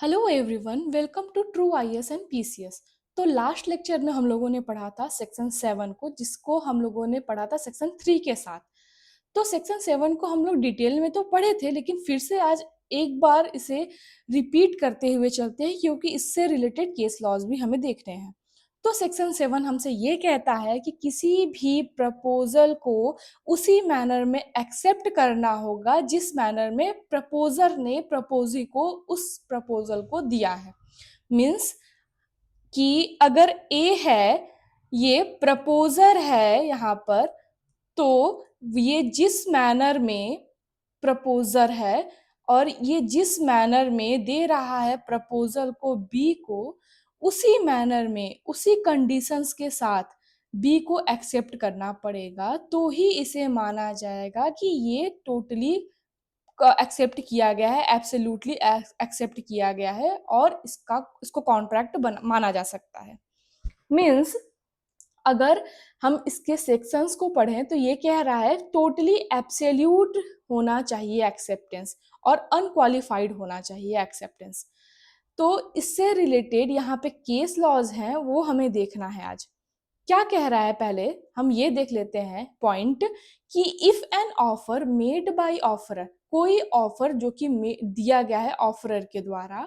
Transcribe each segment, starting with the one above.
Hello everyone, welcome to true IAS and PCS. तो last lecture में हम लोगों ने पढ़ा था सेक्शन 7 को, जिसको हम लोगों ने पढ़ा था सेक्शन 3 के साथ। तो सेक्शन 7 को हम लोग डिटेल में तो पढ़े थे, लेकिन फिर से आज एक बार इसे रिपीट करते हुए चलते हैं, क्योंकि इससे रिलेटेड केस लॉज भी हमें देखने हैं। तो सेक्शन 7 हमसे ये कहता है कि किसी भी प्रपोजल को उसी मैनर में एक्सेप्ट करना होगा जिस मैनर में प्रपोजर ने प्रपोजी को उस प्रपोजल को दिया है। मीन्स कि अगर ए है, ये प्रपोजर है यहाँ पर, तो ये जिस मैनर में प्रपोजर है और ये जिस मैनर में दे रहा है प्रपोजल को बी को, उसी मैनर में उसी कंडीशंस के साथ बी को एक्सेप्ट करना पड़ेगा, तो ही इसे माना जाएगा कि ये टोटली एक्सेप्ट किया गया है, एब्सोल्युटली एक्सेप्ट किया गया है और इसको कॉन्ट्रैक्ट माना जा सकता है। मीन्स अगर हम इसके सेक्शंस को पढ़ें तो ये कह रहा है टोटली एब्सोल्यूट होना चाहिए एक्सेप्टेंस और अनक्वालिफाइड होना चाहिए एक्सेप्टेंस। तो इससे रिलेटेड यहाँ पे केस लॉज हैं, वो हमें देखना है आज। क्या कह रहा है, पहले हम ये देख लेते हैं पॉइंट कि if an offer made by offeror, कोई ऑफर जो कि दिया गया है ऑफरर के द्वारा,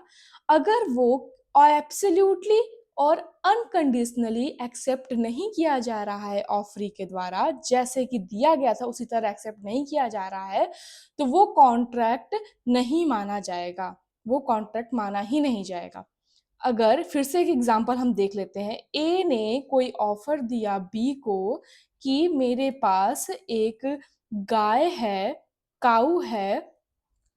अगर वो एब्सोल्युटली और अनकंडीशनली एक्सेप्ट नहीं किया जा रहा है ऑफरी के द्वारा, जैसे कि दिया गया था उसी तरह एक्सेप्ट नहीं किया जा रहा है, तो वो कॉन्ट्रैक्ट नहीं माना जाएगा, वो कॉन्ट्रैक्ट माना ही नहीं जाएगा। अगर फिर से एक एग्जांपल हम देख लेते हैं, ए ने कोई ऑफर दिया बी को कि मेरे पास एक गाय है, काऊ है,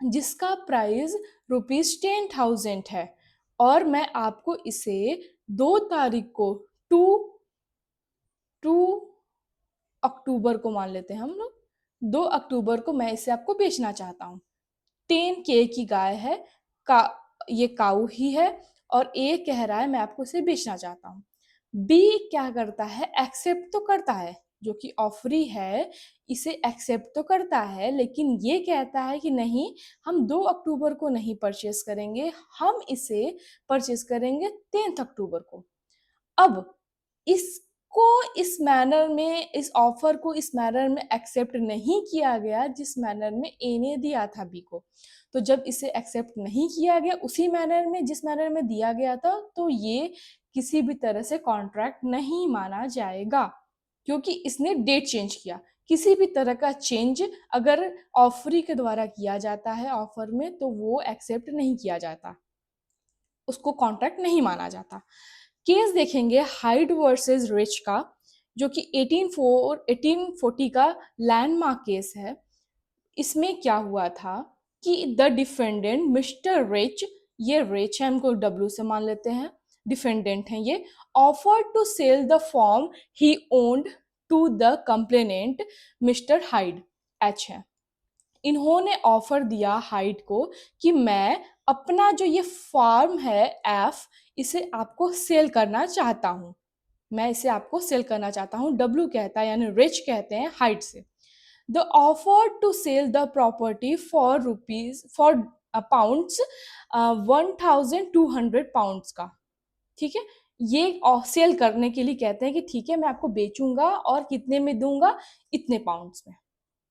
जिसका प्राइस ₹10,000 है और मैं आपको इसे 2 तारीख को, टू टू अक्टूबर को मान लेते हैं हम लोग, 2 अक्टूबर को मैं इसे आपको बेचना चाहता हूँ। 10K की गाय है, का ये काऊ ही है और ए कह रहा है मैं आपको इसे बेचना चाहता हूँ। बी क्या करता है, एक्सेप्ट तो करता है, जो कि ऑफरी है इसे एक्सेप्ट तो करता है, लेकिन ये कहता है कि नहीं, हम 2 अक्टूबर को नहीं परचेस करेंगे, हम इसे परचेस करेंगे 10 अक्टूबर को। अब इसको इस मैनर में, इस ऑफर को इस मैनर में एक्सेप्ट नहीं किया गया जिस मैनर में ए ने दिया था बी को। तो जब इसे एक्सेप्ट नहीं किया गया उसी मैनर में जिस मैनर में दिया गया था, तो ये किसी भी तरह से कॉन्ट्रैक्ट नहीं माना जाएगा, क्योंकि इसने डेट चेंज किया। किसी भी तरह का चेंज अगर ऑफरी के द्वारा किया जाता है ऑफर में, तो वो एक्सेप्ट नहीं किया जाता, उसको कॉन्ट्रैक्ट नहीं माना जाता। केस देखेंगे हाइड वर्सेस रिच का, जो कि 1840 का लैंडमार्क केस है। इसमें क्या हुआ था कि द डिफेंडेंट मिस्टर रिच, ये रिच है, हमको डब्ल्यू से मान लेते हैं, डिफेंडेंट हैं ये, offer to sell the form he owned to the complainant mister Hyde, H है। इन्होंने ऑफर दिया हाइड को कि मैं अपना जो ये फार्म है एफ, इसे आपको सेल करना चाहता हूं, मैं इसे आपको सेल करना चाहता हूं, डब्ल्यू कहता है यानी रिच कहते हैं हाइड से। The offer to sell the property for rupees for pounds 1,200 pounds का, ठीक है। ये सेल करने के लिए कहते हैं कि ठीक है मैं आपको बेचूंगा और कितने में दूंगा, इतने पाउंड्स में,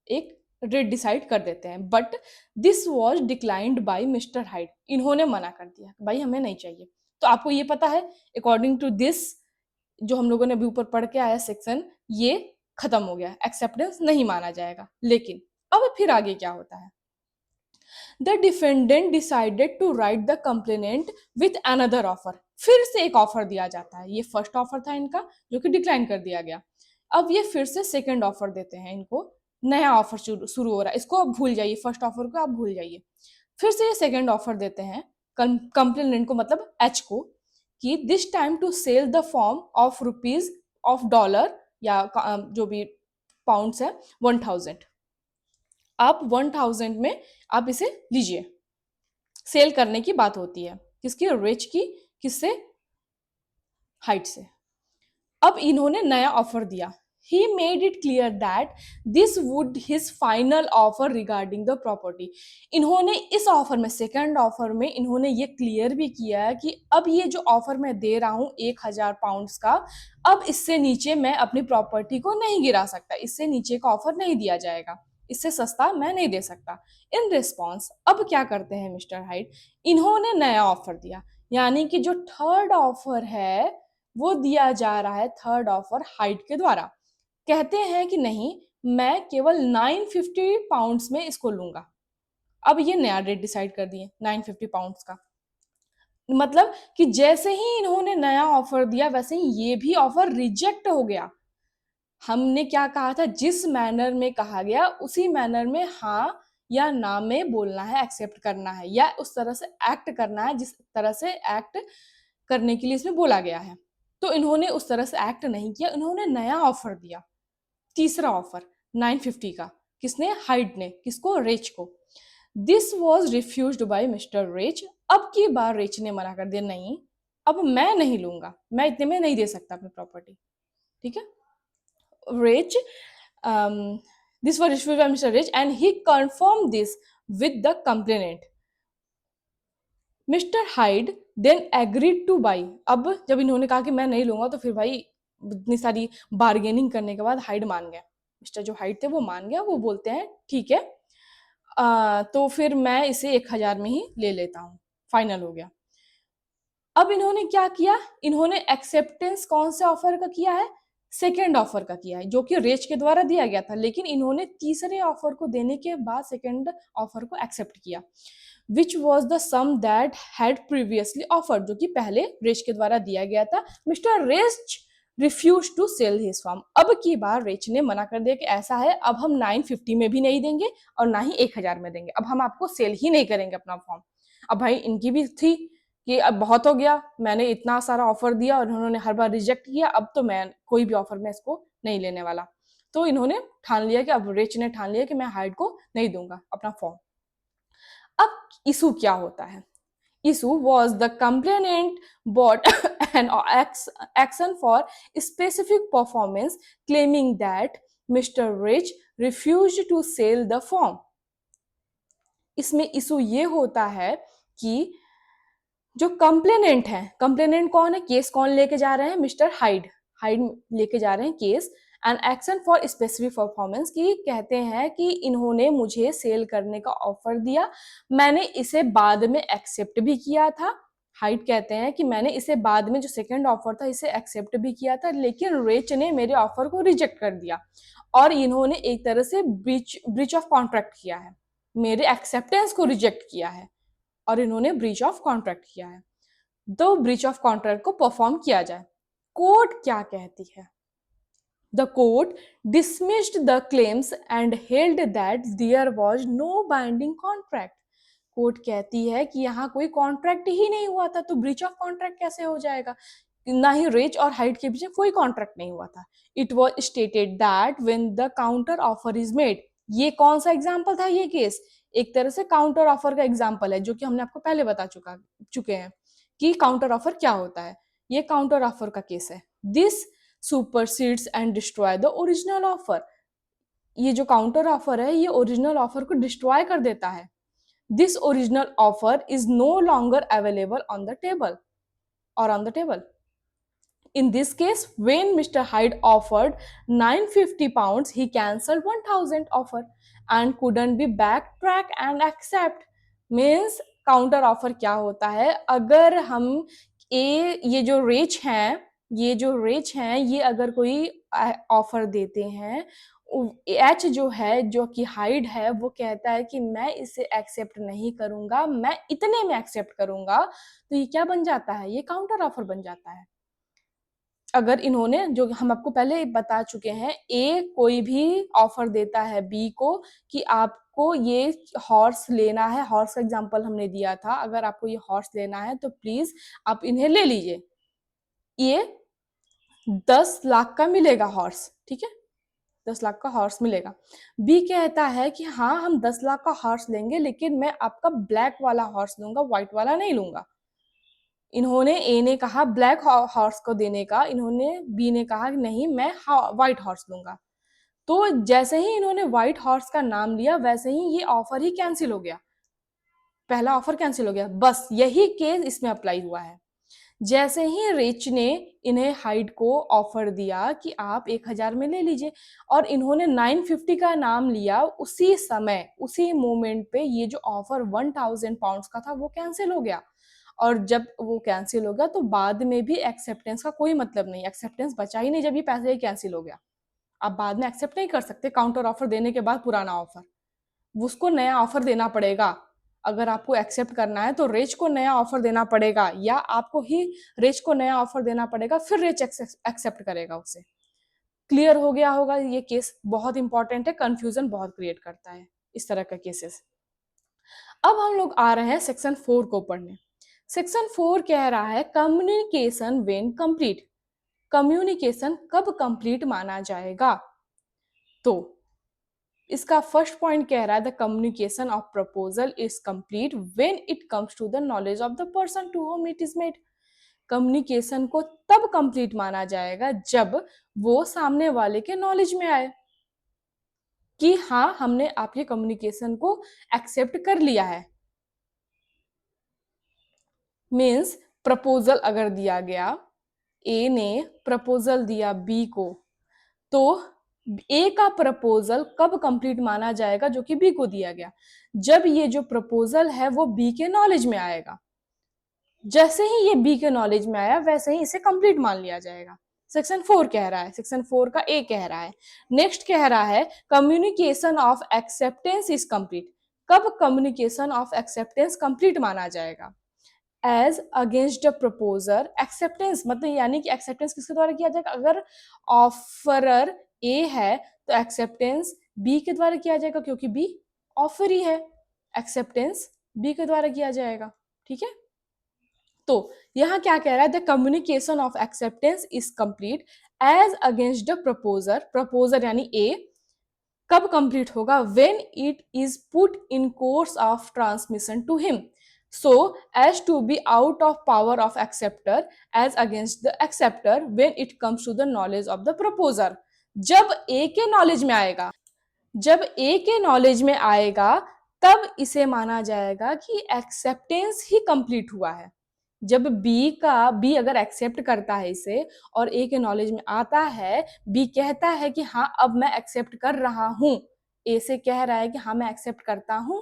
एक रेट डिसाइड कर देते हैं। But this was declined by mister hide, इन्होंने मना कर दिया, भाई हमें नहीं चाहिए। तो आपको ये पता है, अकॉर्डिंग टू दिस जो हम लोगों ने अभी ऊपर पढ़ के आया सेक्शन, ये खत्म हो गया, एक्सेप्टेंस नहीं माना जाएगा। लेकिन अब फिर आगे क्या होता है, the defendant decided to write the complainant with another offer, फिर से एक ऑफर दिया जाता है। ये फर्स्ट ऑफर था इनका जो कि डिक्लाइन कर दिया गया, अब ये फिर से सेकेंड ऑफर देते हैं इनको, नया ऑफर शुरू हो रहा है, इसको आप भूल जाइए, फर्स्ट ऑफर को आप भूल जाइए। फिर से ये सेकेंड ऑफर देते हैं कंप्लेनेंट को, मतलब एच को, कि this time to sell the form of rupees of dollar या जो भी पाउंड्स है 1,000, आप 1,000 में आप इसे लीजिए। सेल करने की बात होती है किसकी, रिच की, किससे, हाइट से। अब इन्होंने नया ऑफर दिया, he made it clear that this would his final offer regarding the property. इन्होंने इस ऑफर में, सेकंड ऑफर में इन्होंने ये क्लियर भी किया है कि अब ये जो ऑफर मैं दे रहा हूँ 1,000 पाउंड्स का, अब इससे नीचे मैं अपनी प्रॉपर्टी को नहीं गिरा सकता, इससे नीचे का ऑफर नहीं दिया जाएगा, इससे सस्ता मैं नहीं दे सकता। इन रिस्पॉन्स अब क्या करते हैं मिस्टर हाइड, इन्होंने नया ऑफर दिया, यानी कि जो थर्ड ऑफर है वो दिया जा रहा है, थर्ड ऑफर हाइड के द्वारा। कहते हैं कि नहीं, मैं केवल 950 पाउंड्स में इसको लूंगा। अब ये नया रेट डिसाइड कर दिए 950 पाउंड्स का। मतलब कि जैसे ही इन्होंने नया ऑफर दिया वैसे ही ये भी ऑफर रिजेक्ट हो गया। हमने क्या कहा था, जिस मैनर में कहा गया उसी मैनर में हाँ या ना में बोलना है, एक्सेप्ट करना है, या उस तरह से एक्ट करना है जिस तरह से एक्ट करने के लिए इसमें बोला गया है। तो इन्होंने उस तरह से एक्ट नहीं किया, इन्होंने नया ऑफर दिया, तीसरा ऑफर 950 का। किसने? हाइड ने। किसको? रेच को। This was refused by mister Wrench. अब की बार रेच ने मना कर दिया, नहीं अब मैं नहीं लूंगा, मैं इतने में नहीं दे सकता अपनी प्रॉपर्टी। ठीक है। Rich, this was issued by Mr. Rich and he confirmed this with the complainant. Mr. Hyde then agreed to buy. अब जब इन्होंने कहा कि मैं नहीं लूंगा तो फिर भाई इतनी सारी बार्गेनिंग करने के बाद हाइड मान गया। मिस्टर जो हाइड थे वो मान गया, वो बोलते हैं ठीक है, तो फिर मैं इसे 1,000 में ही ले लेता हूँ, फाइनल हो गया। अब इन्होंने क्या किया, इन्होंने एक्सेप्टेंस कौन से ऑफर का किया है? सेकेंड ऑफर का किया है, जो कि रेच के द्वारा दिया गया था, लेकिन इन्होंने तीसरे ऑफर को देने के बाद सेकेंड ऑफर को एक्सेप्ट किया, which was the sum that had previously offered, जो कि पहले रेच के द्वारा दिया गया था। Mister Wrench refuse to sell his form. अब की बार रेच ने मना कर दिया कि ऐसा है, अब हम 950 में भी नहीं देंगे और ना ही 1,000 में देंगे, अब हम आपको सेल ही नहीं करेंगे अपना फॉर्म। अब भाई इनकी भी थी कि अब बहुत हो गया, मैंने इतना सारा ऑफर दिया और उन्होंने हर बार रिजेक्ट किया, अब तो मैं कोई भी ऑफर में इसको नहीं लेने वाला। तो इन्होंने ठान लिया कि अब रेच ने ठान लिया कि मैं हाइड को नहीं दूंगा अपना फॉर्म। अब इशू क्या होता है? issue was the complainant brought an action for specific performance claiming that Mr. Rich refused to sell the firm. इसमें इशू ये होता है कि जो कंप्लेनेंट है, कंप्लेनेंट कौन है, केस कौन लेके जा रहे हैं? Mister hide. हाइड लेके जा रहे हैं case and action for specific performance की। कहते हैं कि इन्होंने मुझे सेल करने का ऑफर दिया, मैंने इसे बाद में एक्सेप्ट भी किया था। हाइड कहते हैं कि मैंने इसे बाद में, जो सेकंड ऑफर था, इसे एक्सेप्ट भी किया था, लेकिन रेच ने मेरे ऑफर को रिजेक्ट कर दिया और इन्होंने एक तरह से ब्रीच ऑफ कॉन्ट्रैक्ट किया है, मेरे एक्सेप्टेंस को रिजेक्ट किया है और इन्होंने ब्रीच ऑफ कॉन्ट्रैक्ट किया है। तो ब्रीच ऑफ कॉन्ट्रैक्ट को परफॉर्म किया जाए। कोर्ट क्या कहती है? The court dismissed the claims and held that there was no binding contract. Court कहती है कि यहाँ कोई कॉन्ट्रैक्ट ही नहीं हुआ था, तो ब्रीच ऑफ कॉन्ट्रैक्ट कैसे हो जाएगा? ना ही रेच और हाइड के बीच में कोई कॉन्ट्रैक्ट नहीं हुआ था। It was stated that when the counter offer is made. ये कौन सा एग्जाम्पल था? ये केस एक तरह से काउंटर ऑफर का एग्जाम्पल है, जो कि हमने आपको पहले बता चुके हैं कि काउंटर ऑफर क्या होता है। ये काउंटर ऑफर का केस है। This supersedes and destroy the original offer. ये जो काउंटर ऑफर है ये ओरिजिनल ऑफर को डिस्ट्रॉय कर देता है। This original offer is no longer available on the table और on the table. In this case, when Mr. Hyde offered 950 pounds, he cancelled 1,000 offer and couldn't be backtrack and accept. Means counter offer क्या होता है? अगर हम ये जो reach हैं, ये अगर कोई ऑफर देते हैं, एच जो है, जो कि हाइड है, वो कहता है कि मैं इसे एक्सेप्ट नहीं करूंगा, मैं इतने में एक्सेप्ट करूंगा, तो ये क्या बन जाता है? ये काउंटर ऑफर बन जाता है। अगर इन्होंने, जो हम आपको पहले बता चुके हैं, ए कोई भी ऑफर देता है बी को कि आपको ये हॉर्स लेना है, हॉर्स का एग्जांपल हमने दिया था, अगर आपको ये हॉर्स लेना है तो प्लीज आप इन्हें ले लीजिए, ये 10 लाख का मिलेगा हॉर्स, ठीक है, 10 लाख का हॉर्स मिलेगा। बी कहता है कि हाँ हम 10 लाख का हॉर्स लेंगे, लेकिन मैं आपका ब्लैक वाला हॉर्स लूंगा, व्हाइट वाला नहीं लूंगा। इन्होंने ए ने कहा ब्लैक हॉर्स को देने का, इन्होंने बी ने कहा नहीं मैं व्हाइट हॉर्स दूंगा। तो जैसे ही इन्होंने व्हाइट हॉर्स का नाम लिया वैसे ही ये ऑफर ही कैंसिल हो गया, पहला ऑफर कैंसिल हो गया। बस यही केस इसमें अप्लाई हुआ है। जैसे ही रिच ने इन्हें हाइड को ऑफर दिया कि आप 1000 में ले लीजिए और इन्होंने 950 का नाम लिया, उसी समय उसी मोमेंट पे ये जो ऑफर 1000 पाउंड्स का था वो कैंसिल हो गया। और जब वो कैंसिल हो गया तो बाद में भी एक्सेप्टेंस का कोई मतलब नहीं, एक्सेप्टेंस बचा ही नहीं जब ये पैसे ही कैंसिल हो गया। आप बाद में एक्सेप्ट नहीं कर सकते काउंटर ऑफर देने के बाद पुराना ऑफर, उसको नया ऑफर देना पड़ेगा। अगर आपको एक्सेप्ट करना है तो रेच को नया ऑफर देना पड़ेगा, या आपको ही रेच को नया ऑफर देना पड़ेगा, फिर रेच एक्सेप्ट करेगा उसे। क्लियर हो गया होगा, ये केस बहुत इंपॉर्टेंट है, कंफ्यूजन बहुत क्रिएट करता है इस तरह का केसेस। अब हम लोग आ रहे हैं सेक्शन 4 को पढ़ने। सेक्शन 4 कह रहा है कम्युनिकेशन व्हेन कंप्लीट, कम्युनिकेशन कब कंप्लीट माना जाएगा। तो इसका फर्स्ट पॉइंट कह रहा है the communication of proposal is complete when it comes to the knowledge of the person to whom it is made. Communication को तब कंप्लीट माना जाएगा जब वो सामने वाले के नॉलेज में आए कि हाँ हमने आपके कम्युनिकेशन को एक्सेप्ट कर लिया है। मीन्स प्रपोजल अगर दिया गया, ए ने प्रपोजल दिया बी को, तो ए का प्रपोजल कब कंप्लीट माना जाएगा जो कि बी को दिया गया, जब ये जो प्रपोजल है वो बी के नॉलेज में आएगा। जैसे ही ये बी के नॉलेज में आया वैसे ही इसे कंप्लीट मान लिया जाएगा। सेक्शन 4 कह रहा है, सेक्शन 4 का ए कह रहा है। नेक्स्ट कह रहा है communication of acceptance is complete, कब कम्युनिकेशन ऑफ एक्सेप्टेंस कंप्लीट माना जाएगा। As against the proposer acceptance, मतलब यानी कि एक्सेप्टेंस किसके द्वारा किया जाएगा, अगर ऑफरर ए है तो एक्सेप्टेंस बी के द्वारा किया जाएगा, क्योंकि बी ऑफर ही है, एक्सेप्टेंस बी के द्वारा किया जाएगा। ठीक है, तो यहां क्या कह रहा है the communication of acceptance is complete as against the proposer, proposer यानी ए कब कंप्लीट होगा, when it is put in course of transmission to him so as to be out of power of acceptor as against the acceptor when it comes to the knowledge of the proposer। जब ए के knowledge में आएगा, जब ए के knowledge में आएगा तब इसे माना जाएगा कि एक्सेप्टेंस ही कंप्लीट हुआ है। जब बी अगर एक्सेप्ट करता है इसे और ए के नॉलेज में आता है, बी कहता है कि हाँ अब मैं एक्सेप्ट कर रहा हूं, ए से कह रहा है कि हाँ मैं एक्सेप्ट करता हूं,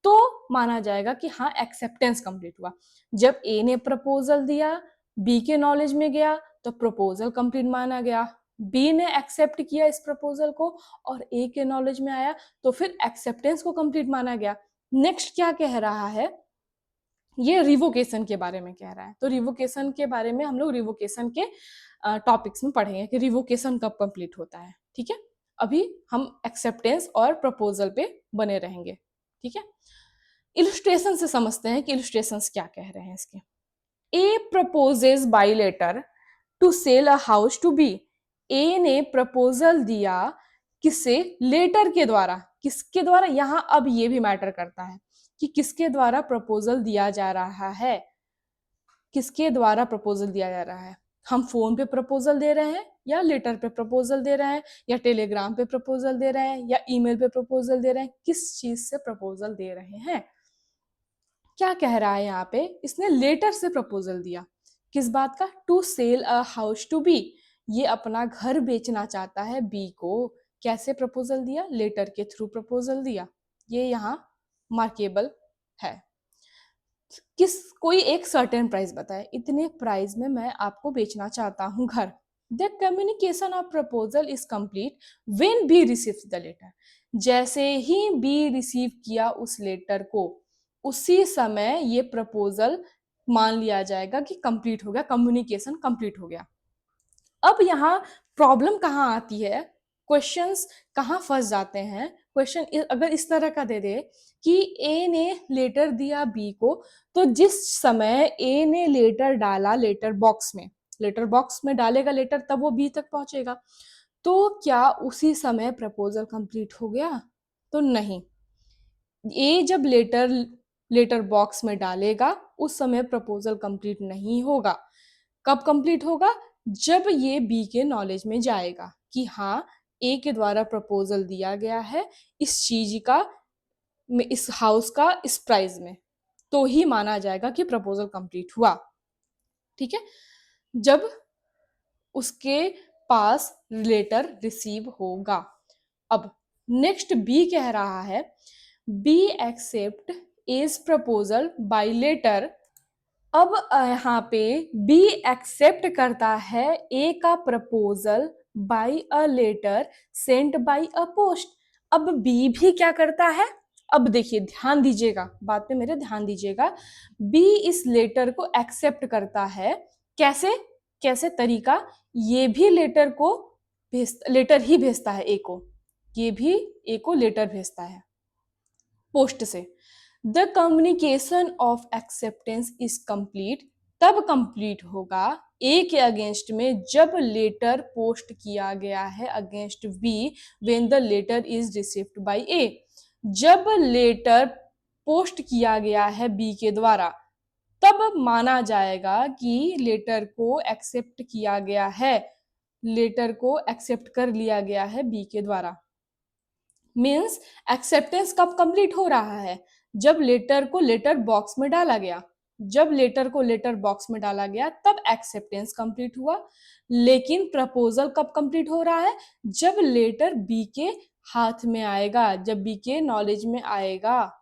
तो माना जाएगा कि हाँ एक्सेप्टेंस कंप्लीट हुआ। जब ए ने प्रपोजल दिया, बी के नॉलेज में गया तो प्रपोजल कंप्लीट माना गया। बी ने एक्सेप्ट किया इस प्रपोजल को और ए के नॉलेज में आया तो फिर एक्सेप्टेंस को कंप्लीट माना गया। नेक्स्ट क्या कह रहा है, ये रिवोकेशन के बारे में कह रहा है। तो रिवोकेशन के बारे में हम लोग रिवोकेशन के टॉपिक्स में पढ़ेंगे कि रिवोकेशन कब कंप्लीट होता है। ठीक है, अभी हम एक्सेप्टेंस और प्रपोजल पे बने रहेंगे। ठीक है, इलस्ट्रेशन से समझते हैं कि इलस्ट्रेशंस क्या कह रहे हैं इसके। A proposes by letter to sell a house to B, A ने प्रपोजल दिया किससे, लेटर के द्वारा। किसके द्वारा, यहां अब ये भी मैटर करता है कि किसके द्वारा प्रपोजल दिया जा रहा है, किसके द्वारा प्रपोजल दिया जा रहा है। हम फोन पे प्रपोजल दे रहे हैं या लेटर पे प्रपोजल दे रहे हैं या टेलीग्राम पे प्रपोजल दे रहे हैं या ईमेल पे प्रपोजल दे रहे हैं, किस चीज से प्रपोजल दे रहे हैं। क्या कह रहा है यहाँ पे, इसने लेटर से प्रपोजल दिया, किस बात का, to sell a house to be, ये अपना घर बेचना चाहता है बी को। कैसे प्रपोजल दिया, लेटर के थ्रू प्रपोजल दिया, ये यहाँ मार्केबल है। किस, कोई एक सर्टेन प्राइस बताए, इतने प्राइस में मैं आपको बेचना चाहता हूं घर। The communication of proposal is complete when B receives the letter, जैसे ही बी रिसीव किया उस लेटर को उसी समय ये प्रपोजल मान लिया जाएगा कि कंप्लीट हो गया, कम्युनिकेशन कंप्लीट हो गया। अब यहाँ प्रॉब्लम कहाँ आती है, क्वेश्चंस कहाँ फंस जाते हैं। क्वेश्चन अगर इस तरह का दे दे कि ए ने लेटर दिया बी को, तो जिस समय ए ने लेटर डाला लेटर बॉक्स में, लेटर बॉक्स में डालेगा लेटर तब वो बी तक पहुंचेगा, तो क्या उसी समय प्रपोजल कंप्लीट हो गया, तो नहीं। ए जब लेटर बॉक्स में डालेगा उस समय प्रपोजल कंप्लीट नहीं होगा। कब कंप्लीट होगा? जब ये बी के नॉलेज में जाएगा कि हाँ, ए के द्वारा प्रपोजल दिया गया है इस चीज का, इस हाउस का इस प्राइस में, तो ही माना जाएगा कि प्रपोजल कंप्लीट हुआ। ठीक है, जब उसके पास लेटर रिसीव होगा। अब नेक्स्ट बी कह रहा है, B accept as proposal by letter. अब यहाँ पे बी एक्सेप्ट करता है ए का proposal by a letter sent by a post. अब बी भी क्या करता है? अब देखिए, ध्यान दीजिएगा, बात पे मेरे ध्यान दीजिएगा। बी इस लेटर को एक्सेप्ट करता है। कैसे? कैसे तरीका? ये भी लेटर ही भेजता है ए को, ये भी ए को लेटर भेजता है पोस्ट से। The communication of acceptance is complete, तब कंप्लीट होगा ए के अगेंस्ट में जब लेटर पोस्ट किया गया है against B, when the letter is received by A. जब लेटर पोस्ट किया गया है बी के द्वारा, तब माना जाएगा कि लेटर को एक्सेप्ट किया गया है, लेटर को एक्सेप्ट कर लिया गया है बी के द्वारा। मीन्स एक्सेप्टेंस कब कंप्लीट हो रहा है? जब लेटर को लेटर बॉक्स में डाला गया। जब लेटर को लेटर बॉक्स में डाला गया तब एक्सेप्टेंस कंप्लीट हुआ। लेकिन प्रपोजल कब कंप्लीट हो रहा है? जब लेटर बी के हाथ में आएगा, जब बी के नॉलेज में आएगा,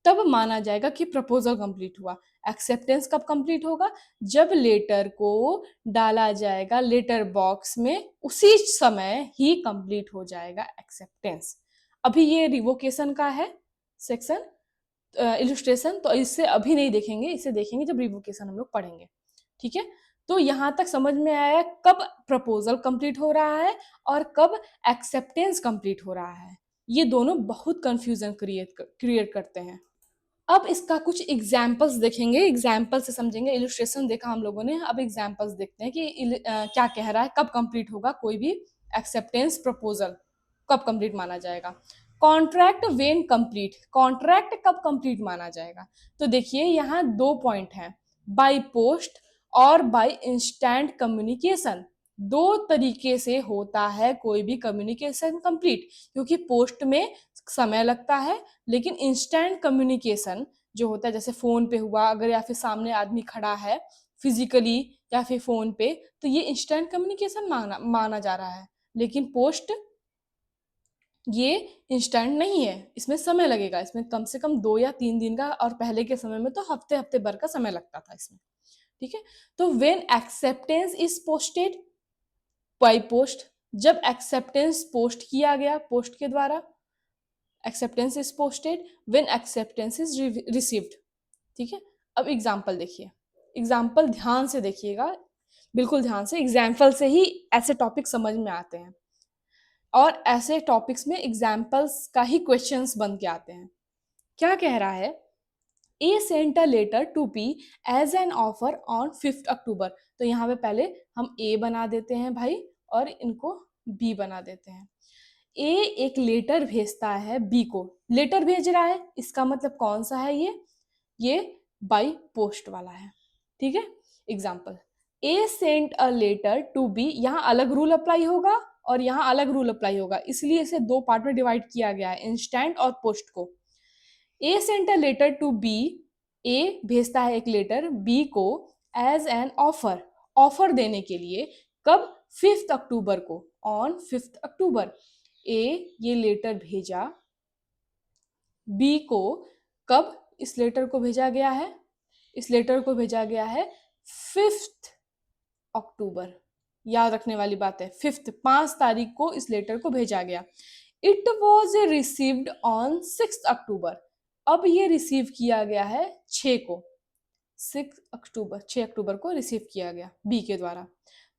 तब माना जाएगा कि प्रपोजल कंप्लीट हुआ। एक्सेप्टेंस कब कंप्लीट होगा? जब लेटर को डाला जाएगा लेटर बॉक्स में, उसी समय ही कंप्लीट हो जाएगा एक्सेप्टेंस। अभी ये रिवोकेशन का है सेक्शन, इलस्ट्रेशन, तो इससे अभी नहीं देखेंगे, इसे देखेंगे जब रिवोकेशन हम लोग पढ़ेंगे। ठीक है, तो यहां तक समझ में आया कब प्रपोजल कंप्लीट हो रहा है और कब एक्सेप्टेंस कंप्लीट हो रहा है। ये दोनों बहुत कंफ्यूजन क्रिएट करते हैं। अब इसका कुछ एग्जाम्पल्स देखेंगे, एग्जाम्पल से समझेंगे। इलस्ट्रेशन देखा हम लोगों ने, अब एग्जाम्पल्स देखते हैं कि क्या कह रहा है, कब कंप्लीट होगा कोई भी एक्सेप्टेंस प्रपोजल, कब कंप्लीट माना जाएगा। कॉन्ट्रैक्ट वेन कंप्लीट, कॉन्ट्रैक्ट कब कंप्लीट माना जाएगा? तो देखिए यहाँ दो पॉइंट हैं, बाय पोस्ट और बाय इंस्टेंट कम्युनिकेशन। दो तरीके से होता है कोई भी कम्युनिकेशन कंप्लीट, क्योंकि पोस्ट में समय लगता है, लेकिन इंस्टेंट कम्युनिकेशन जो होता है, जैसे फोन पे हुआ अगर, या फिर सामने आदमी खड़ा है फिजिकली या फिर फोन पे, तो ये इंस्टेंट कम्युनिकेशन माना जा रहा है। लेकिन पोस्ट ये इंस्टेंट नहीं है, इसमें समय लगेगा, इसमें कम से कम 2 या 3 दिन का, और पहले के समय में तो हफ्ते हफ्ते भर का समय लगता था इसमें। ठीक है, तो when acceptance is posted by post, जब एक्सेप्टेंस पोस्ट किया गया पोस्ट के द्वारा, acceptance is posted when acceptance is received. ठीक है, अब एग्जाम्पल देखिए, एग्जाम्पल ध्यान से देखिएगा, बिल्कुल ध्यान से। एग्जाम्पल से ही ऐसे टॉपिक समझ में आते हैं, और ऐसे टॉपिक्स में एग्जाम्पल्स का ही क्वेश्चंस बन के आते हैं। क्या कह रहा है? A sent a letter to B as an offer on 5 October. तो यहाँ पे पहले हम ए बना देते हैं भाई, और इनको बी बना देते हैं। ए एक लेटर भेजता है बी को, लेटर भेज रहा है, इसका मतलब कौन सा है ये बाई पोस्ट वाला है। ठीक है, example, A sent a letter to B, यहाँ अलग रूल अप्लाई होगा और यहाँ अलग रूल अप्लाई होगा, इसलिए इसे दो पार्ट में डिवाइड किया गया है, इंस्टेंट और पोस्ट को। A sent a letter to B, A भेजता है एक लेटर बी को एज एन ऑफर, ऑफर देने के लिए। कब? 5 अक्टूबर को, ऑन 5 अक्टूबर। ए ये लेटर भेजा बी को, कब इस लेटर को भेजा गया है? इस लेटर को भेजा गया है 5 अक्टूबर, याद रखने वाली बात है, 5 तारीख को इस लेटर को भेजा गया। इट वॉज रिसीव्ड ऑन 6 अक्टूबर, अब ये रिसीव किया गया है 6 को, 6 अक्टूबर को रिसीव किया गया बी के द्वारा।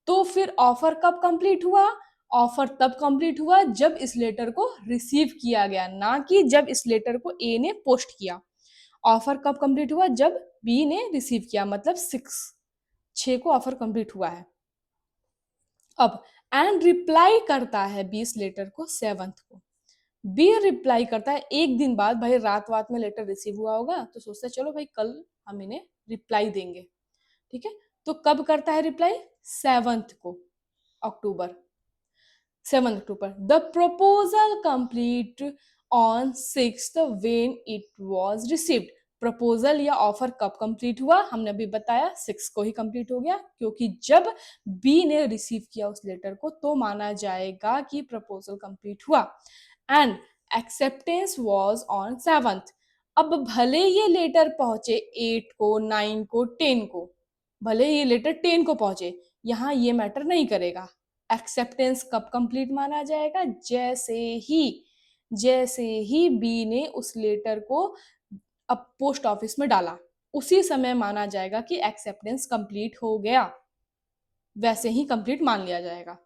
तो फिर ऑफर कब कंप्लीट हुआ? ऑफर तब कंप्लीट हुआ जब इस लेटर को रिसीव किया गया, ना कि जब इस लेटर को ए ने पोस्ट किया। ऑफर कब कंप्लीट हुआ? जब बी ने रिसीव किया, मतलब 6 को ऑफर कंप्लीट हुआ है। अब एंड रिप्लाई करता है बी इस लेटर को 7 को, बी रिप्लाई करता है एक दिन बाद, भाई रात वात में लेटर रिसीव हुआ होगा तो सोचता है चलो भाई कल हम इन्हें रिप्लाई देंगे, ठीक है। तो कब करता है रिप्लाई? 7th को, अक्टूबर, 7th October. The proposal complete on 6th when it was received. Proposal या ऑफर कब कंप्लीट हुआ? हमने अभी बताया 6 को ही कंप्लीट हो गया, क्योंकि जब बी ने रिसीव किया उस लेटर को तो माना जाएगा कि प्रपोजल कंप्लीट हुआ। And acceptance was on 7th। अब भले ये लेटर पहुंचे 8 को, 9 को, 10 को, भले ये लेटर 10 को पहुंचे, यहाँ ये मैटर नहीं करेगा। एक्सेप्टेंस कब कंप्लीट माना जाएगा? जैसे ही बी ने उस लेटर को अब पोस्ट ऑफिस में डाला, उसी समय माना जाएगा कि एक्सेप्टेंस कंप्लीट हो गया, वैसे ही कंप्लीट मान लिया जाएगा।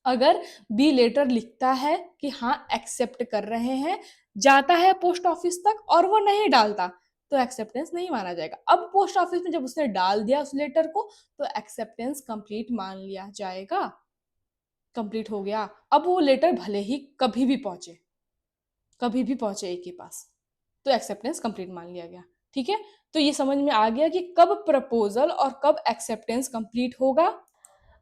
अगर बी लेटर लिखता है कि हाँ एक्सेप्ट कर रहे हैं, जाता है पोस्ट ऑफिस तक और वो नहीं डालता, तो एक्सेप्टेंस नहीं माना जाएगा। अब पोस्ट ऑफिस में जब उसने डाल दिया उस लेटर को तो एक्सेप्टेंस कंप्लीट मान लिया जाएगा, कंप्लीट हो गया। अब वो लेटर भले ही कभी भी पहुंचे, कभी भी पहुंचे ए के पास, तो एक्सेप्टेंस कंप्लीट मान लिया गया, ठीक है। तो ये समझ में आ गया कि कब प्रपोजल और कब एक्सेप्टेंस कंप्लीट होगा।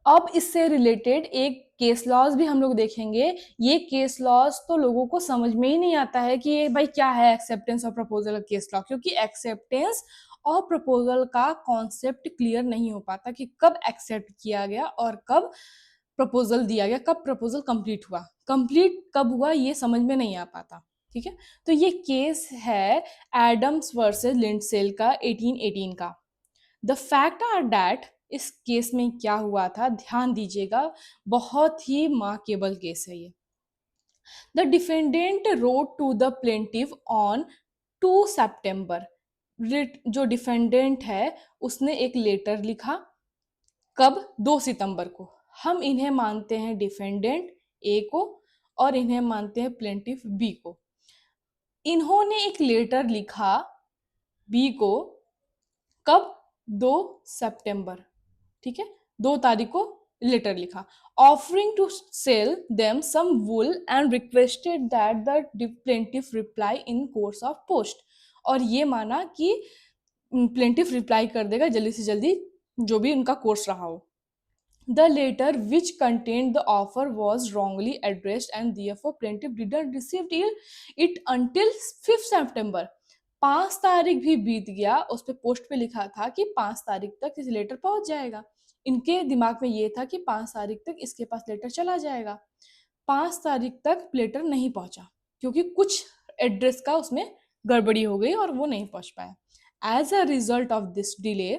अब इससे रिलेटेड एक केस लॉज भी हम लोग देखेंगे। ये केस लॉज तो लोगों को समझ में ही नहीं आता है कि ये भाई क्या है एक्सेप्टेंस और प्रपोजल केस लॉ, क्योंकि एक्सेप्टेंस और प्रपोजल का कॉन्सेप्ट क्लियर नहीं हो पाता कि कब एक्सेप्ट किया गया और कब प्रपोजल दिया गया, कब प्रपोजल कंप्लीट हुआ, कंप्लीट कब हुआ ये समझ में नहीं आ पाता, ठीक है। तो ये केस है एडम्स वर्सेस लिंडसेल का 1818 का। द फैक्ट आर दैट, इस केस में क्या हुआ था ध्यान दीजिएगा, बहुत ही मार्केबल केस है ये। The defendant wrote to the plaintiff on 2 September. जो डिफेंडेंट है उसने एक लेटर लिखा, कब? 2 सितंबर को। हम इन्हें मानते हैं डिफेंडेंट ए को और इन्हें मानते हैं प्लेंटिफ बी को। इन्होंने एक लेटर लिखा बी को, कब? 2 सितंबर, ठीक है, 2 तारीख को लेटर लिखा, offering to sell them some wool and requested that the plaintiff reply in course of post. और ये माना कि प्लेंटिफ रिप्लाई कर देगा जल्दी से जल्दी, जो भी उनका कोर्स रहा हो। The letter which contained the offer was wrongly addressed and therefore plaintiff didn't receive it until 5th September। 5 तारीख भी बीत गया, उस पे पोस्ट पे लिखा था कि 5 तारीख तक इस लेटर पहुंच जाएगा। इनके दिमाग में ये था कि 5 तारीख तक इसके पास लेटर चला जाएगा। 5 तारीख तक लेटर नहीं पहुंचा क्योंकि कुछ एड्रेस का उसमें गड़बड़ी हो गई और वो नहीं पहुंच पाया। As a result of this delay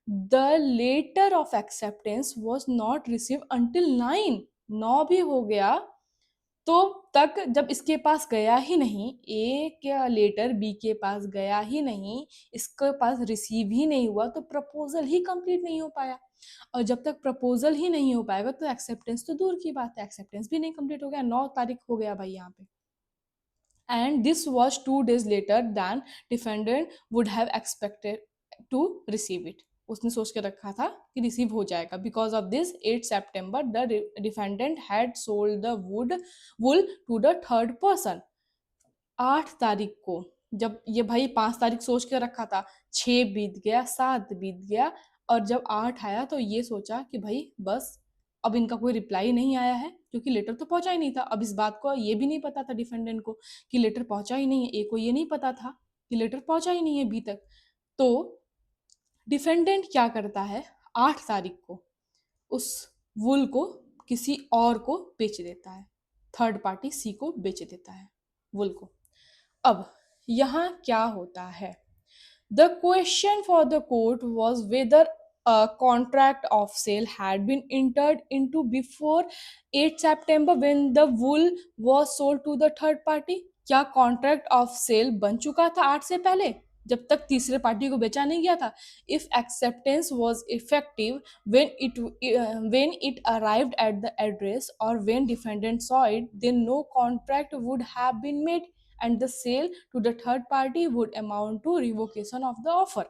the letter of acceptance was not receive until 9 भी हो गया तो तक जब इसके पास गया ही नहीं, ए का लेटर बी के पास गया ही नहीं, इसके पास रिसीव ही नहीं हुआ, तो प्रपोजल ही कंप्लीट नहीं हो पाया। और जब तक प्रपोजल ही नहीं हो पाएगा तो एक्सेप्टेंस तो दूर की बात है, एक्सेप्टेंस भी नहीं कंप्लीट हो गया। 9 तारीख हो गया भाई यहाँ पे। And this was 2 days later than defendant would have expected to receive it. उसने सोच के रखा था कि रिसीव हो जाएगा। Because of this 8 September the defendant had sold the wool to the third person. 8 तारीख को, जब ये भाई 5 तारीख सोच के रखा था, 6 बीत गया, 7 बीत गया, और जब 8 आया तो ये सोचा कि भाई बस अब इनका कोई रिप्लाई नहीं आया है, क्योंकि लेटर तो पहुंचा ही नहीं था। अब इस बात को ये भी नहीं पता था डिफेंडेंट को कि लेटर पहुंचा ही नहीं है, ए को ये नहीं पता था कि लेटर पहुंचा ही नहीं है अभी तक। तो डिफेंडेंट क्या करता है, 8 तारीख को उस वुल को किसी और को बेच देता है, थर्ड पार्टी सी को बेच देता है वुल को। अब यहाँ क्या होता है, the question for the court was whether a contract of sale had been entered into before 8 September when the wool was sold to the third party। क्या कॉन्ट्रैक्ट ऑफ सेल बन चुका था 8 से पहले, जब तक तीसरे पार्टी को बेचा नहीं गया था? If acceptance was effective when it arrived at the address or when defendant saw it, then no contract would have been made and the sale to the third party would amount to revocation of the offer।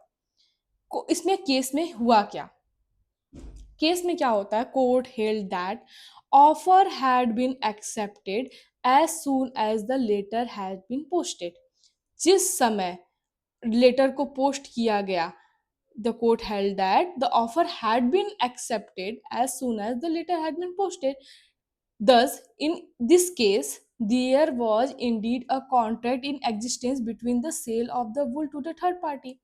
को इसमें case में हुआ क्या? Case में क्या होता है, court held that offer had been accepted as soon as the letter has been posted. जिस समय लेटर को पोस्ट किया गया, the court held that the offer had been accepted as soon as the letter had been posted. Thus, in this case, there was indeed a contract in existence between the sale of the wool to the third party,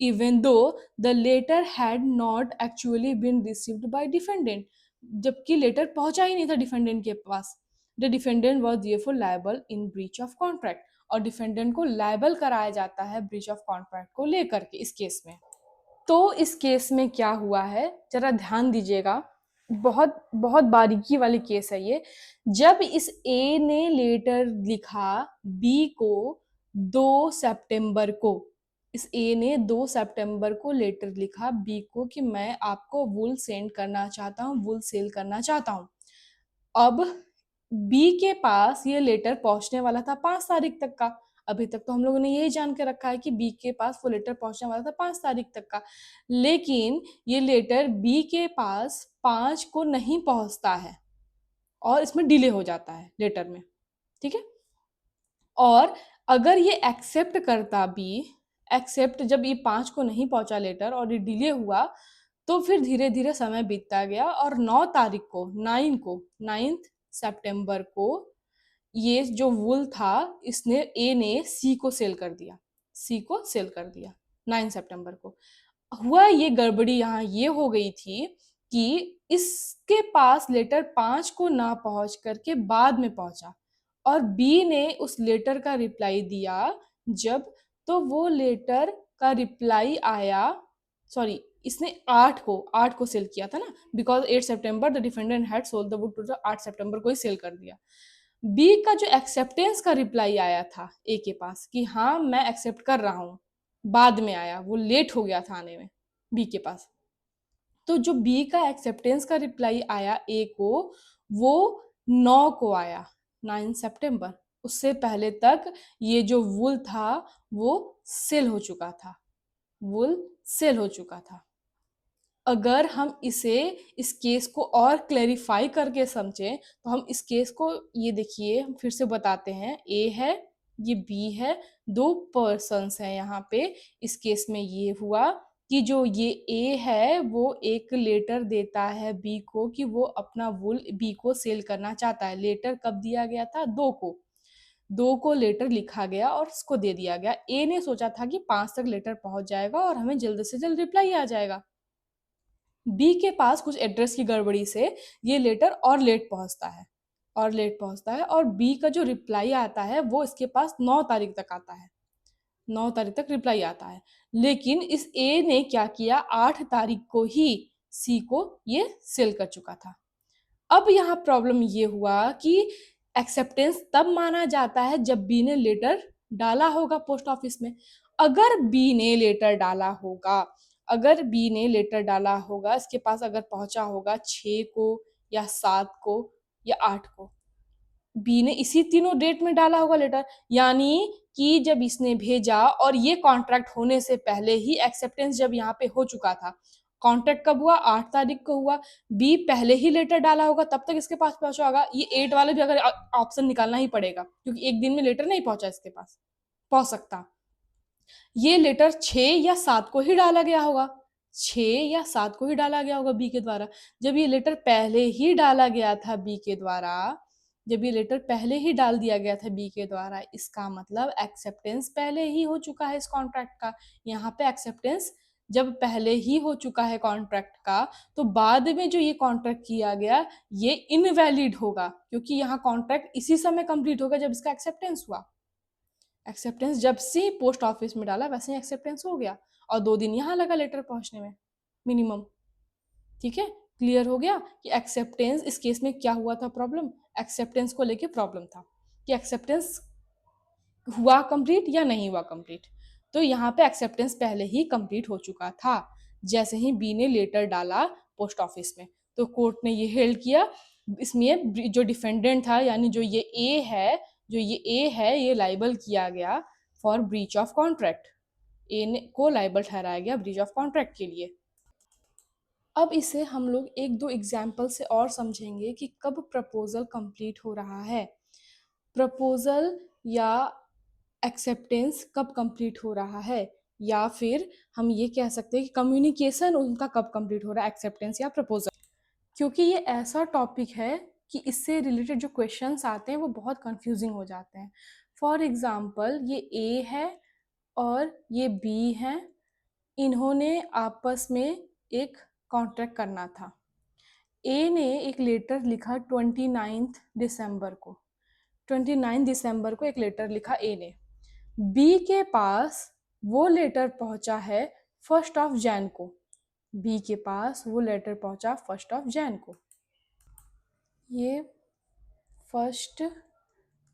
even though the letter had not actually been received by defendant. जबकि letter पहुंचा ही नहीं था defendant के पास. The defendant was therefore liable in breach of contract. और defendant को liable कराया जाता है ब्रीच ऑफ कॉन्ट्रैक्ट को लेकर के इस केस में. तो इस केस में क्या हुआ है, जरा ध्यान दीजिएगा, बहुत बहुत बारीकी वाली केस है ये. जब इस ए ने लेटर लिखा बी को 2 सितंबर को, इस ए ने 2 सितंबर को लेटर लिखा बी को कि मैं आपको वूल सेंड करना चाहता हूँ, वूल सेल करना चाहता हूँ. अब बी के पास ये लेटर पहुंचने वाला था 5 तारीख तक का. अभी तक तो हम लोगों ने यही जान के रखा है कि बी के पास वो लेटर पहुंचने वाला था 5 तारीख तक का. लेकिन ये लेटर बी के पास 5 को नहीं पहुंचता है और इसमें डिले हो जाता है लेटर में. ठीक है. और अगर ये एक्सेप्ट करता बी, एक्सेप्ट जब ये 5 को नहीं पहुंचा लेटर और ये डिले हुआ, तो फिर धीरे धीरे समय बीतता गया और 9 तारीख को 9 सितंबर को ये जो वूल था इसने ए ने सी को सेल कर दिया, सी को सेल कर दिया 9 सितंबर को. हुआ ये गड़बड़ी यहाँ ये हो गई थी कि इसके पास लेटर 5 को ना पहुंच करके बाद में पहुंचा और बी ने उस लेटर का रिप्लाई दिया जब, तो वो लेटर का रिप्लाई आया, सॉरी इसने 8 को सेल किया था ना, because 8 September the defendant had sold the wood to the 8 सितंबर को ही सेल कर दिया. बी का जो एक्सेप्टेंस का रिप्लाई आया था ए के पास कि हाँ मैं एक्सेप्ट कर रहा हूँ, बाद में आया, वो लेट हो गया था आने में बी के पास. तो जो बी का एक्सेप्टेंस का रिप्लाई आया ए को, वो 9 को आया, 9 सितंबर. उससे पहले तक ये जो वुल था वो सेल हो चुका था, वुल सेल हो चुका था. अगर हम इसे इस केस को और क्लैरिफाई करके समझें तो हम इस केस को ये देखिए हम फिर से बताते हैं. ए है, ये बी है, 2 पर्सन्स हैं यहाँ पे. इस केस में ये हुआ कि जो ये ए है वो एक लेटर देता है बी को कि वो अपना वूल बी को सेल करना चाहता है. लेटर कब दिया गया था? 2 को लेटर लिखा गया और उसको दे दिया गया. ए ने सोचा था कि 5 तक लेटर पहुंच जाएगा और हमें जल्द से जल्द रिप्लाई आ जाएगा. बी के पास कुछ एड्रेस की गड़बड़ी से ये लेटर और लेट पहुंचता है, और लेट पहुंचता है, और बी का जो रिप्लाई आता है वो इसके पास 9 तारीख तक आता है, 9 तारीख तक रिप्लाई आता है. लेकिन इस ए ने क्या किया, 8 तारीख को ही सी को ये सेल कर चुका था. अब यहाँ प्रॉब्लम ये हुआ कि एक्सेप्टेंस तब माना जाता है जब बी ने लेटर डाला होगा पोस्ट ऑफिस में. अगर बी ने लेटर डाला होगा, अगर बी ने लेटर डाला होगा, इसके पास अगर पहुंचा होगा 6 को या 7 को या 8 को, बी ने इसी तीनों डेट में डाला होगा लेटर, यानी कि जब इसने भेजा और ये कॉन्ट्रैक्ट होने से पहले ही एक्सेप्टेंस जब यहाँ पे हो चुका था. कॉन्ट्रैक्ट कब हुआ? 8 तारीख को हुआ. बी पहले ही लेटर डाला होगा तब तक इसके पास पहुंचा होगा. ये 8 वाले भी अगर ऑप्शन निकालना ही पड़ेगा क्योंकि एक दिन में लेटर नहीं पहुंचा इसके पास, पहुंच सकता. ये लेटर 6 या 7 को ही डाला गया होगा, 6 या 7 को ही डाला गया होगा बी के द्वारा. जब ये लेटर पहले ही डाला गया था बी के द्वारा, जब ये लेटर पहले ही डाल दिया गया था बी के द्वारा, इसका मतलब एक्सेप्टेंस पहले ही हो चुका है इस कॉन्ट्रैक्ट का. यहाँ पे एक्सेप्टेंस जब पहले ही हो चुका है कॉन्ट्रैक्ट का, तो बाद में जो ये कॉन्ट्रैक्ट किया गया ये इनवैलिड होगा क्योंकि यहाँ कॉन्ट्रैक्ट इसी समय कंप्लीट होगा जब इसका एक्सेप्टेंस हुआ. एक्सेप्टेंस जब से पोस्ट ऑफिस में डाला वैसे ही एक्सेप्टेंस हो गया और 2 दिन यहाँ लगा लेटर पहुंचने में मिनिमम. ठीक है, क्लियर हो गया कि एक्सेप्टेंस इस केस में क्या हुआ था. प्रॉब्लम एक्सेप्टेंस को लेके प्रॉब्लम था कि एक्सेप्टेंस हुआ कंप्लीट या नहीं हुआ कंप्लीट. तो यहाँ पे एक्सेप्टेंस पहले ही कंप्लीट हो चुका था जैसे ही बी ने लेटर डाला पोस्ट ऑफिस में. तो कोर्ट ने ये हेल्ड किया, इसमें जो डिफेंडेंट था यानी जो ये ए है, ये लाइबल किया गया फॉर ब्रीच ऑफ कॉन्ट्रैक्ट. ए ने को लाइबल ठहराया गया ब्रीच ऑफ कॉन्ट्रैक्ट के लिए. अब इसे हम लोग 1-2 एग्जाम्पल से और समझेंगे कि कब प्रपोजल कंप्लीट हो रहा है. प्रपोजल या एक्सेप्टेंस कब कंप्लीट हो रहा है, या फिर हम ये कह सकते हैं कि कम्युनिकेशन उनका कब कंप्लीट हो रहा है, एक्सेप्टेंस या प्रपोजल। क्योंकि ये ऐसा टॉपिक है कि इससे रिलेटेड जो क्वेश्चंस आते हैं वो बहुत कंफ्यूजिंग हो जाते हैं। फॉर एग्जांपल ये ए है और ये बी है, इन्होंने आपस में एक कॉन्ट्रैक्ट करना था। ए ने एक लेटर लिखा 29 दिसंबर को, 29 दिसंबर को एक लेटर लिखा ए ने। बी के पास वो लेटर पहुंचा है 1 जैन को। बी के पास वो लेटर पहुंचा 1 जैन को। ये 1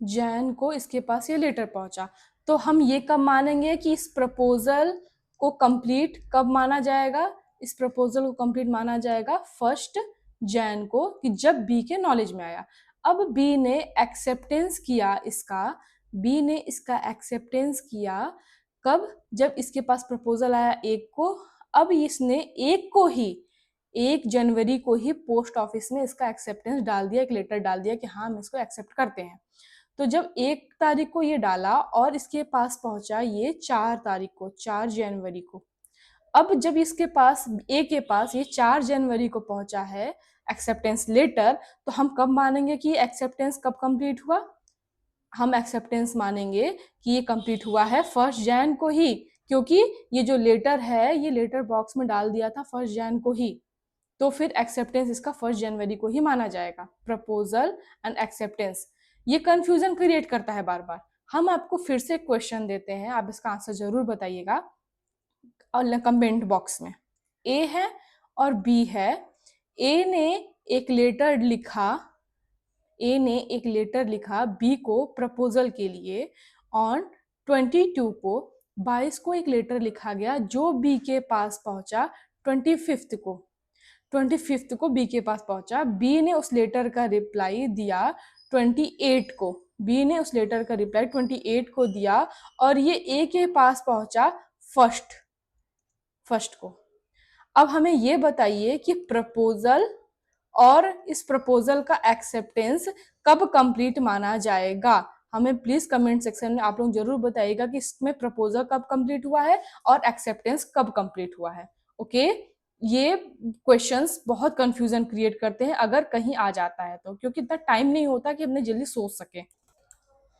जैन को इसके पास ये लेटर पहुंचा। तो हम ये कब मानेंगे कि इस प्रपोजल को कंप्लीट कब माना जाएगा? इस प्रपोजल को कंप्लीट माना जाएगा 1 जैन को, कि जब बी के नॉलेज में आया। अब बी ने एक्सेप्टेंस किया इसका, बी ने इसका एक्सेप्टेंस किया कब? जब इसके पास प्रपोजल आया 1 को। अब इसने 1 जनवरी को ही पोस्ट ऑफिस में इसका एक्सेप्टेंस डाल दिया, एक लेटर डाल दिया कि हाँ हम इसको एक्सेप्ट करते हैं। तो जब 1 तारीख को ये डाला और इसके पास पहुंचा ये 4 तारीख को, 4 जनवरी को। अब जब इसके पास ए के पास ये 4 जनवरी को पहुंचा है एक्सेप्टेंस लेटर, तो हम कब मानेंगे कि एक्सेप्टेंस कब कंप्लीट हुआ? हम एक्सेप्टेंस मानेंगे कि ये कंप्लीट हुआ है 1 जैन को ही, क्योंकि ये जो लेटर है ये लेटर बॉक्स में डाल दिया था 1 जैन को ही। तो फिर एक्सेप्टेंस इसका 1 जनवरी को ही माना जाएगा। प्रपोजल एंड एक्सेप्टेंस, ये कंफ्यूजन क्रिएट करता है बार बार। हम आपको फिर से क्वेश्चन देते हैं, आप इसका आंसर जरूर बताइएगा और कमेंट बॉक्स में। ए है और बी है। ए ने एक लेटर लिखा, ए ने एक लेटर लिखा बी को प्रपोजल के लिए ऑन 22 को। 22 को एक लेटर लिखा गया जो बी के पास पहुंचा 25 को। 25 को बी के पास पहुंचा। बी ने उस लेटर का रिप्लाई दिया 28 को। बी ने उस लेटर का रिप्लाई 28 को दिया और ये ए के पास पहुंचा फर्स्ट को। अब हमें ये बताइए कि प्रपोजल और इस प्रपोजल का एक्सेप्टेंस कब कंप्लीट माना जाएगा? हमें प्लीज कमेंट सेक्शन में आप लोग जरूर बताइएगा कि इसमें प्रपोजल कब कंप्लीट हुआ है और एक्सेप्टेंस कब कंप्लीट हुआ है। ओके, ये क्वेश्चंस बहुत कंफ्यूजन क्रिएट करते हैं अगर कहीं आ जाता है तो, क्योंकि इतना टाइम नहीं होता कि हमने जल्दी सोच सके।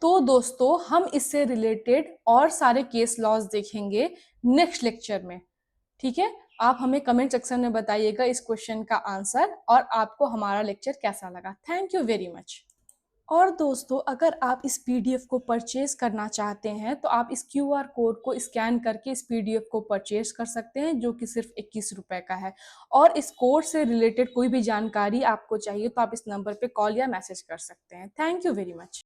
तो दोस्तों हम इससे रिलेटेड और सारे केस लॉज देखेंगे नेक्स्ट लेक्चर में। ठीक है, आप हमें कमेंट सेक्शन में बताइएगा इस क्वेश्चन का आंसर और आपको हमारा लेक्चर कैसा लगा। Thank you very much. और दोस्तों अगर आप इस पीडीएफ को परचेज करना चाहते हैं तो आप इस क्यूआर कोड को स्कैन करके इस पीडीएफ को परचेज कर सकते हैं, जो कि सिर्फ 21 रुपए का है। और इस कोर्स से रिलेटेड कोई भी जानकारी आपको चाहिए तो आप इस नंबर पे कॉल या मैसेज कर सकते हैं। Thank you very much.